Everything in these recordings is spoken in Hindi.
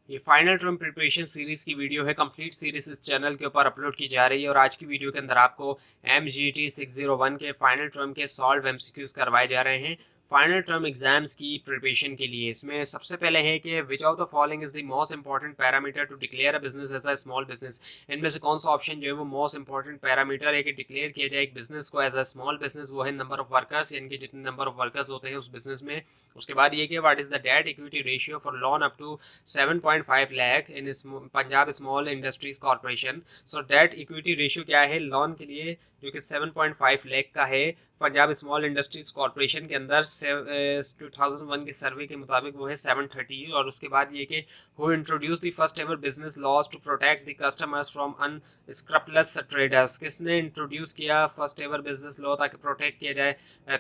ये फाइनल टर्म प्रिपरेशन सीरीज की वीडियो है। कंप्लीट सीरीज इस चैनल के ऊपर अपलोड की जा रही है और आज की वीडियो के अंदर आपको MGT 601 के फाइनल टर्म के सॉल्व एमसीक्यूज करवाए जा रहे हैं फाइनल टर्म एग्जाम्स की प्रिपरेशन के लिए। इसमें सबसे पहले है कि which of the following is the most important parameter to declare a business as a small business. इनमें से कौन सा ऑप्शन जो है वो मोस्ट इंपॉर्टेंट पैरामीटर है कि डिक्लेयर किया जाए एक बिजनेस को एज अ स्मॉल बिजनेस, वो है नंबर ऑफ वर्कर्स, यानी कि जितने नंबर ऑफ वर्कर्स होते हैं उस बिजनेस में। उसके बाद ये कि what is the debt equity ratio for loan up to 7.5 lakh in Punjab small industries corporation. So debt equity ratio क्या है लोन के लिए जो कि 7.5 लाख का है पंजाब स्मॉल इंडस्ट्रीज कॉर्पोरेशन के अंदर 2001 के सर्वे के मुताबिक वो है 730। और उसके बाद ये कि who introduce the first ever business laws to protect the customers from unscrupulous traders. किसने इंट्रोड्यूस किया फर्स्ट एवर बिजनेस लॉ ताकि प्रोटेक्ट किया जाए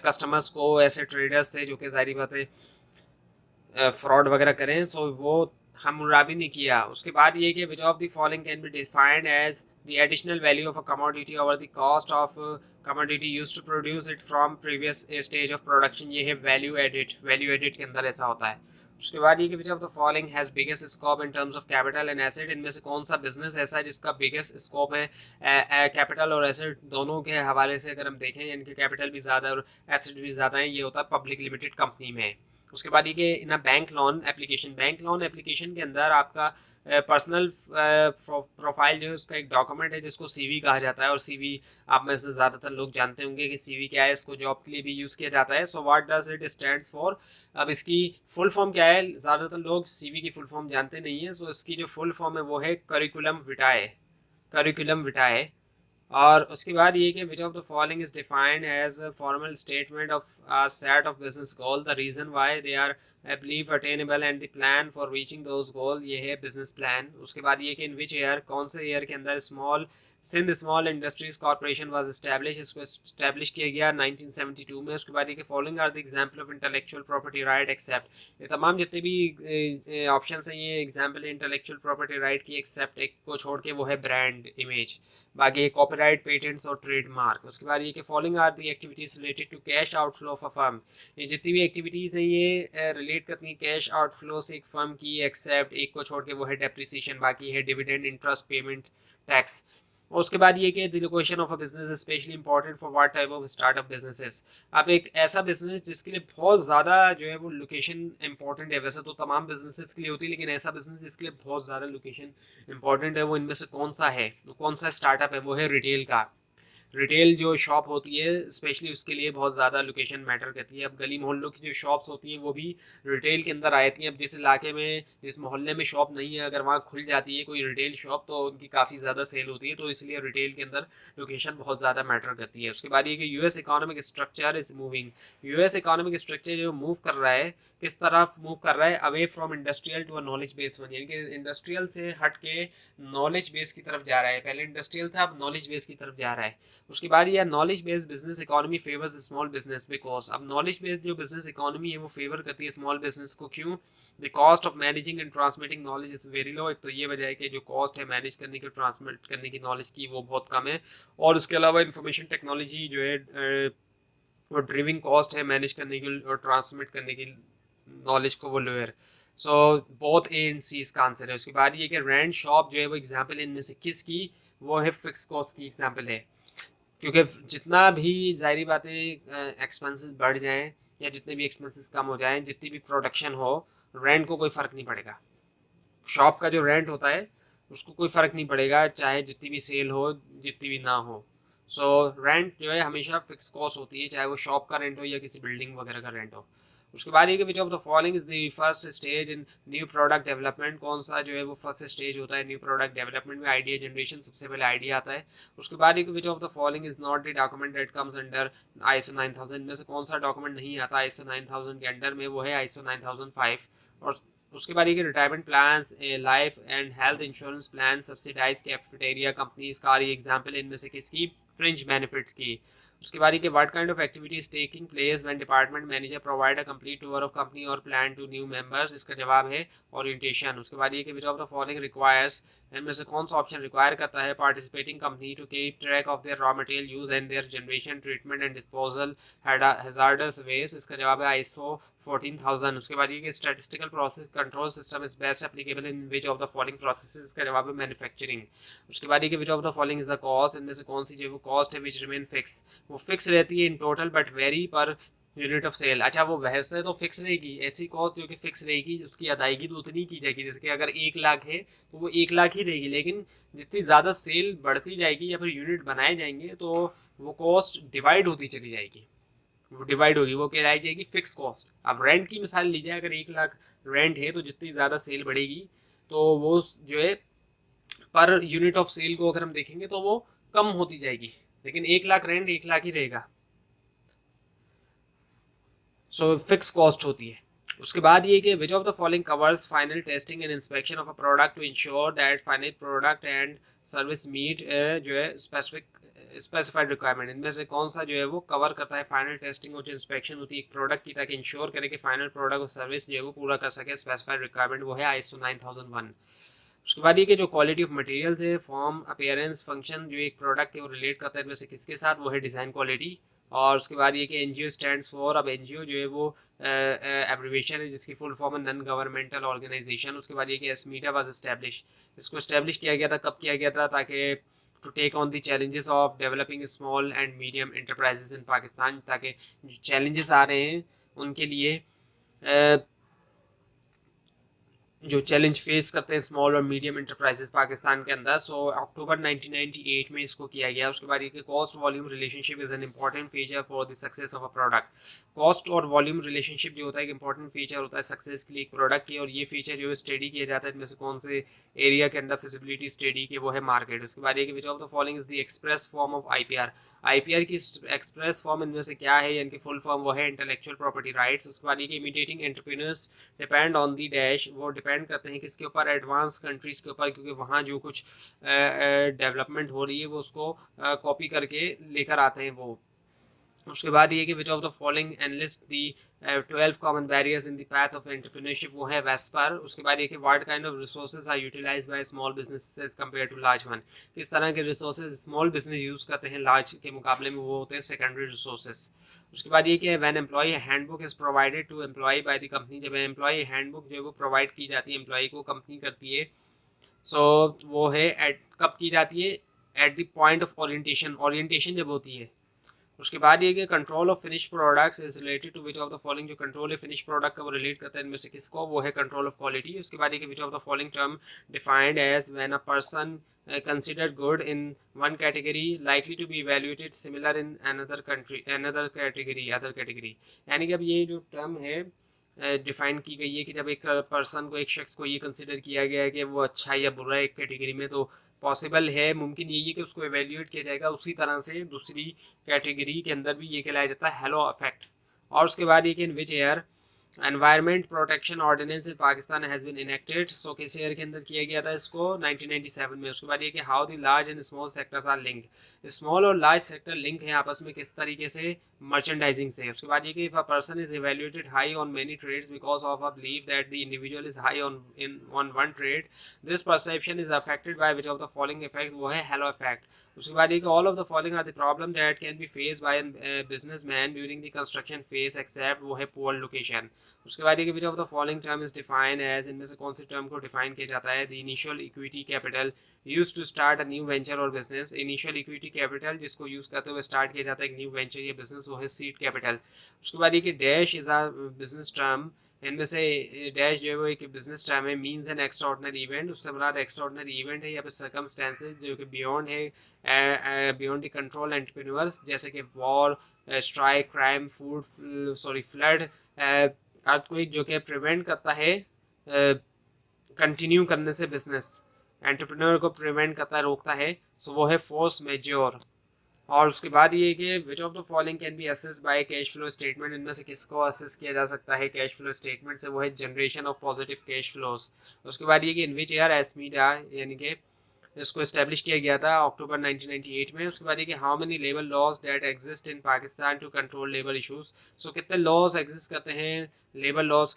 कस्टमर्स को ऐसे ट्रेडर्स से जो कि जाहिर बात है फ्रॉड वगैरह करें। सो वो हमराबी ने किया। उसके बाद ये कि which of the following can be defined as the additional value of a commodity over the cost of commodity used to produce it from previous stage of production। ये है वैल्यू एडिट के अंदर ऐसा होता है। उसके बाद ये कि which of the following has biggest scope in terms of capital and asset. इनमें से कौन सा बिजनेस ऐसा है जिसका बिगेस्ट स्कोप है कैपिटल और एसेट दोनों के हवाले से अगर हम देखें, यानी कि कैपिटल भी ज़्यादा और एसेट भी ज़्यादा है, ये होता है पब्लिक लिमिटेड कंपनी में। उसके बाद ये कि इन बैंक लोन एप्लीकेशन के अंदर आपका पर्सनल प्रोफाइल जो है उसका एक डॉक्यूमेंट है जिसको सीवी कहा जाता है। और सीवी आप में से ज़्यादातर लोग जानते होंगे कि सीवी क्या है, इसको जॉब के लिए भी यूज़ किया जाता है। So what does it stands for. अब इसकी फुल फॉर्म क्या है, ज़्यादातर लोग सीवी की फुल फॉर्म जानते नहीं है। सो इसकी जो फुल फॉर्म है वो है करिकुलम विटाए। और उसके बाद ये कि which of the following is defined as a formal statement of a set of business goal, the reason why they are I believe attainable and the plan for reaching those goal, ये है बिजनेस प्लान। उसके बाद ये कि इन विच ईयर, कौन से ईयर के अंदर Sindh small industries corporation was establish, इसको एस्टैब्लिश किया गया 1972 में। उसके बाद ये कि following are the example of intellectual property right except. ये तमाम जितने भी ऑप्शन हैं ये एग्जांपल है इंटेलेक्चुअल प्रॉपर्टी राइट की, एक्सेप्ट एक को छोड़ के वो है ब्रांड इमेज, बाकी कॉपीराइट पेटेंट्स और ट्रेडमार्क। उसके बाद ये कि following are the activities related to cash outflow of a firm. ये जितनी भी एक्टिविटीज हैं ये रिलेट करती हैं कैश आउटफ्लो से एक फर्म की, एक्सेप्ट एक को छोड़ के वो है डेप्रिसिएशन, बाकी है डिविडेंड, इंटरेस्ट, पेमेंट, टैक्स। और उसके बाद ये कि the location of a business specially important for what type of startup businesses. अब एक ऐसा बिजनेस जिसके लिए बहुत ज़्यादा जो है वो लोकेशन इंपॉर्टेंट है, वैसे तो तमाम बिजनेसेस के लिए होती है लेकिन ऐसा बिजनेस जिसके लिए बहुत ज़्यादा लोकेशन इंपॉर्टेंट है वो इनमें से कौन सा है, तो कौन सा स्टार्टअप है, वो है रिटेल का। रिटेल जो शॉप होती है स्पेशली उसके लिए बहुत ज़्यादा लोकेशन मैटर करती है। अब गली मोहल्लों की जो शॉप्स होती हैं वो भी रिटेल के अंदर आ जाती हैं। अब जिस इलाके में, जिस मोहल्ले में शॉप नहीं है, अगर वहाँ खुल जाती है कोई रिटेल शॉप तो उनकी काफ़ी ज़्यादा सेल होती है, तो इसलिए रिटेल के अंदर लोकेशन बहुत ज़्यादा मैटर करती है। उसके बाद ये कि US economic structure is moving. US economic structure जो मूव कर रहा है, किस तरफ मूव कर रहा है, away from industrial to a knowledge based one, यानी कि इंडस्ट्रियल से हट के नॉलेज बेस की तरफ जा रहा है। पहले इंडस्ट्रियल था, अब नॉलेज बेस की तरफ जा रहा है। उसके बाद यह knowledge based business economy favours small business because, अब नॉलेज बेस्ड जो बिजनेस इकोनॉमी है वो फेवर करती है स्मॉल बिजनेस को। क्यों? The cost of managing and transmitting knowledge is very low. एक तो ये वजह है कि जो कॉस्ट है मैनेज करने की, ट्रांसमिट करने की नॉलेज की, वो बहुत कम है। और उसके अलावा इंफॉर्मेशन टेक्नोलॉजी जो है वो ड्रिविंग कॉस्ट है मैनेज करने की और ट्रांसमिट करने की नॉलेज को, वो lower. So both A and C इसका आंसर है। उसके बाद ये कि रेंट शॉप जो है वो एग्जाम्पल इनमें से किसकी, वो है फिक्स कॉस्ट की एग्जाम्पल है। क्योंकि जितना भी जाहिर बात है एक्सपेंसेस बढ़ जाएं या जितने भी एक्सपेंसेस कम हो जाएं, जितनी भी प्रोडक्शन हो, रेंट को कोई फ़र्क नहीं पड़ेगा। शॉप का जो रेंट होता है उसको कोई फ़र्क नहीं पड़ेगा, चाहे जितनी भी सेल हो जितनी भी ना हो। सो रेंट जो है हमेशा फिक्स कॉस्ट होती है, चाहे वो शॉप का रेंट हो या किसी बिल्डिंग वगैरह का रेंट हो। उसके बाद ये कि which of the following is the first stage in new product development. कौन सा जो है वो फर्स्ट स्टेज होता है न्यू प्रोडक्ट डेवलपमेंट में? आइडिया जनरेशन, सबसे पहले आइडिया आता है। उसके बाद ये कि which of the following is not the document that comes under ISO 9000। में से कौन सा डॉक्यूमेंट नहीं आता ISO 9000 के अंडर में? वो है ISO 9005। और उसके बाद ये retirement plan, life and health insurance plan, subsidize cafeteria companies का, ये एग्जांपल इनमें से किसकी? फ्रिंज बेनिफिट्स की। उसके बाद ये कि what kind of activities taking place when department manager provide a complete tour of company और प्लान टू न्यू मेंबर्स, इसका जवाब है ओरिएंटेशन। उसके बाद ये कि which of the following requires, इनमें से कौन सा ऑप्शन रिक्वायर करता है participating company to keep track of their raw material use and their generation, treatment and disposal hazardous waste, इसका जवाब है ISO 14000। उसके बाद ये कि statistical process control system is best applicable in which of the following processes, इसका जवाब है मैन्युफैक्चरिंग। उसके बाद ये कि which of the following is the cost, इनमें से कौन सी जो वो कॉस्ट है विच रिमेन फिक्स, वो फिक्स रहती है in total but vary per unit of sale. अच्छा वो वैसे तो फिक्स रहेगी, ऐसी कॉस्ट जो कि फिक्स रहेगी उसकी अदायगी तो उतनी की जाएगी, जैसे कि अगर 1 लाख है तो वो 1 लाख ही रहेगी, लेकिन जितनी ज़्यादा सेल बढ़ती जाएगी या फिर यूनिट बनाए जाएंगे तो वो कॉस्ट डिवाइड होती चली जाएगी, वो डिवाइड होगी, वो कहलाई जाएगी फिक्स कॉस्ट। अब रेंट की मिसाल लीजिए, अगर 1 लाख रेंट है तो जितनी ज़्यादा सेल बढ़ेगी तो वो जो है पर यूनिट ऑफ सेल को अगर हम देखेंगे तो वो कम होती जाएगी, लेकिन 1 लाख रेंट 1 लाख ही रहेगा, सो फिक्स कॉस्ट होती है। उसके बाद ये कि which of the following covers final testing and inspection of a product to ensure that final product and service meet जो है स्पेसिफाइड रिक्वायरमेंट, इनमें से कौन सा जो है वो कवर करता है फाइनल टेस्टिंग और जो इंस्पेक्शन होती है एक प्रोडक्ट की, ताकि इंश्योर करे कि फाइनल प्रोडक्ट और सर्विस जो है वो पूरा कर सके स्पेसिफाइड रिक्वायरमेंट, वो है ISO 9001। उसके बाद ये कि जो क्वालिटी ऑफ मटेरियल्स है, फॉर्म, अपीयरेंस, फंक्शन जो एक प्रोडक्ट के वो रिलेट करता है इनमें से किसके साथ, वो है डिज़ाइन क्वालिटी। और उसके बाद ये कि NGO स्टैंड्स फॉर, अब NGO जो है वो एब्रिविएशन है जिसकी फुल फॉर्म है नॉन गवर्नमेंटल ऑर्गेनाइजेशन। उसके बाद ये कि एस्मीडा वाज एस्टैब्लिश, इसको एस्टैब्लिश किया गया था, कब किया गया था, ताकि to take on the challenges of developing small and medium enterprises in Pakistan, ताकि जो चैलेंजेस आ रहे हैं उनके लिए जो चैलेंज फेस करते हैं स्मॉल और मीडियम इंटरप्राइजेस पाकिस्तान के अंदर, सो अक्टूबर 1998 में इसको किया गया। उसके बाद ये cost volume relationship is an important feature for the success of a product, cost और वॉल्यूम रिलेशनशिप जो होता है एक इंपॉर्टेंट फीचर होता है सक्सेस के लिए एक प्रोडक्ट की, और ये फीचर जो है स्टडी किया जाता है इनमें से कौन से एरिया के अंदर फिजिबिलिटी स्टडी के, वो है मार्केट। उसके बाद ये कि which of the following is the express form of IPR की एक्सप्रेस फॉर्म इनमें से क्या है, यानी कि फुल फॉर्म वो है इंटेलेक्चुअल प्रॉपर्टी राइट्स। उसके बाद ये कि imitating entrepreneurs depend on the dash, वो डिपेंड करते हैं किसके ऊपर, एडवांस कंट्रीज के ऊपर, क्योंकि वहाँ जो कुछ डेवलपमेंट हो रही है वो उसको कॉपी करके लेकर आते हैं वो। उसके बाद ये कि which of the following enlist the 12 common barriers in the path of entrepreneurship, वो है वेस्पर। उसके बाद ये कि what kind of resources are utilized by small businesses as compare to large one, किस तरह के रिसोर्सेज स्मॉल बिजनेस यूज करते हैं लार्ज के मुकाबले में, वो होते हैं सेकेंडरी रिसोर्सेज। उसके बाद ये कि when employ handbook is provided to employ by the company, जब एम्प्लॉय हैंडबुक जो है वो प्रोवाइड की जाती है एम्प्लॉय को, कंपनी करती है, सो वो है एट कब की जाती है, at the point of orientation, orientation जब होती है। उसके बाद ये कि control of finish products is related to which of the following, जो कंट्रोल है फिनिश प्रोडक्ट का वो रिलेट करता है इनमें से किसको, वो है कंट्रोल ऑफ क्वालिटी। उसके बाद ये कि which of the following term defined as when a person considered good in one category likely to be evaluated similar in another country another category other category, यानी कि अब ये जो टर्म है डिफाइन की गई है कि जब एक पर्सन को, एक शख्स को ये कंसिडर किया गया है कि वो अच्छा या बुरा है एक कैटेगरी में, तो पॉसिबल है, मुमकिन यही है कि उसको एवेल्यूएट किया जाएगा उसी तरह से दूसरी कैटेगरी के अंदर भी ये कहलाया जाता है हेलो इफेक्ट। और उसके बाद ये कि in which year environment protection ordinance in Pakistan has been enacted, so किस ईयर के अंदर किया गया था इसको, 1997 में। उसके बाद ये कि how the large and small sectors are linked, small और लार्ज सेक्टर लिंक है आपस में किस तरीके से, मर्चेंडाइजिंग से। उसके बाद ये कि if a person is evaluated high on many trades because of a believe that the individual is high on one trade, this perception is affected by which of the following effect, वो है हेलो इफेक्ट। उसके बाद ये कि all of the following are the problem that can be faced by businessman during the construction phase except, वो है पुअर लोकेशन। उसके बाद ये which of the following term is defined as, इनमें से कौन से टर्म को डिफाइन किया जाता है, the initial equity capital use to start a new venture और बिजनेस, इनिशियल इक्विटी कैपिटल जिसको यूज करते हुए स्टार्ट किया जाता है एक न्यू वेंचर या बिजनेस, वो है सीड कैपिटल। उसके बाद ये कि dash is a business term, इनमें से डैश जो है वो एक बिजनेस टर्म है, मींस एन एक्स्ट्राऑर्डिनरी इवेंट, उससे मुराद एक्स्ट्राऑर्डिनरी इवेंट है या फिर सर्कमस्टेंसेस जो कि बियॉन्ड है, बियॉन्ड द कंट्रोल एंटरप्रेन्योर्स, जैसे कि war, strike, crime, flood, earthquake जो कि प्रिवेंट करता है कंटिन्यू करने से बिजनेस, एंटरप्रेन्योर को प्रिवेंट करता है, रोकता है, सो वो है फोर्स मेजोर। और उसके बाद ये कि which of the following can B assess by cash flow statement, इनमें से किसको असेस किया जा सकता है कैश फ्लो स्टेटमेंट से, वो है generation of positive cash flows. उसके बाद ये कि इन विच ईयर एस्मीडा यानी कि इसको इस्टेब्लिश किया गया था अक्टूबर 1998 में। उसके बाद ये कि how many labour laws that exist in Pakistan to control labour issues. So कितने लॉज एग्जिस्ट करते हैं, लेबर लॉज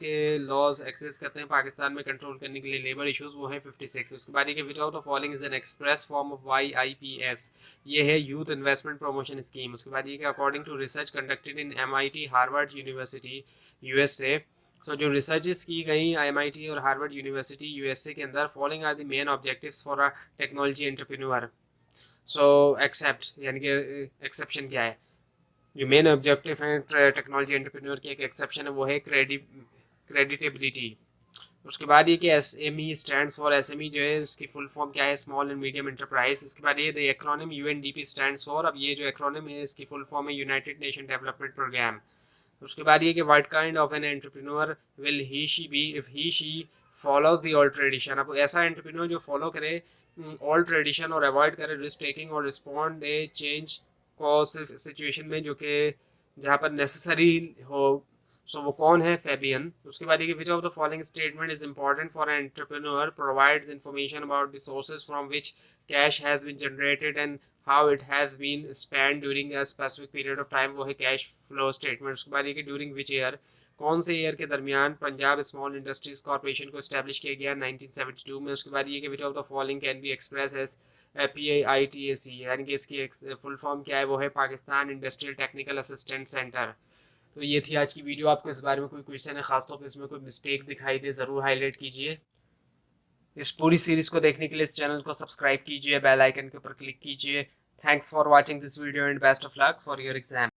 एग्जिस्ट करते हैं पाकिस्तान में कंट्रोल करने के लिए लेबर इशूज़, वो है 56। उसके बाद ये कि विच out of following is an express form of YIPS, ये है यूथ इन्वेस्टमेंट प्रमोशन स्कीम। उसके बाद ये कि according to research conducted in MIT Harvard university USA, so जो रिसर्चेस की गई MIT और हार्वर्ड यूनिवर्सिटी USA के अंदर, following are the main objectives for a technology entrepreneur. So except यानी कि एक्सेप्शन क्या है, जो मेन ऑब्जेक्टिव है टेक्नोलॉजी एंटरप्रेन्योर की, एक एक्सेप्शन है वो है क्रेडिटेबिलिटी। उसके बाद ये कि SME स्टैंड्स फॉर, SME जो है इसकी फुल फॉर्म क्या है, स्मॉल एंड मीडियम एंटरप्राइज। उसके बाद ये the acronym UNDP stands for, अब ये जो एक्रोनिम है इसकी फुल फॉर्म है यूनाइटेड नेशन डेवलपमेंट प्रोग्राम। उसके बाद ये कि what kind of an entrepreneur will he she be if he she follows the old tradition. अब ऐसा एंटरप्रेन्योर जो फॉलो करे ओल्ड ट्रेडिशन और अवॉइड करे रिस्क टेकिंग और रिस्पॉन्ड दे चेंज को सिचुएशन में जो कि जहाँ पर नेसेसरी हो, सो वो कौन है, फेबियन। उसके बाद ये which of the following statement is important for entrepreneur, provides information about the sources from which cash has been generated and how it has been spend during a specific period of time, वो है कैश फ्लो स्टेटमेंट। उसके बाद ये कि ड्यूरिंग विच ईयर, कौन से ईयर के दरमियान पंजाब स्मॉल इंडस्ट्रीज कॉर्पोरेशन को स्टैब्लिश किया गया 1972 में। उसके बाद ये कि which of the following can be express as PITAC, यानी कि इसकी फुल फॉर्म क्या है, वो है Pakistan industrial technical assistant centre. तो ये थी आज की वीडियो। आपको इस बारे में कोई क्वेश्चन है, खासतौर पर इसमें कोई मिस्टेक दिखाई दे ज़रूर हाईलाइट कीजिए। इस पूरी सीरीज को देखने के लिए इस चैनल को सब्सक्राइब कीजिए, बेल आइकन के ऊपर क्लिक कीजिए। Thanks for watching this video and best of luck for your exam.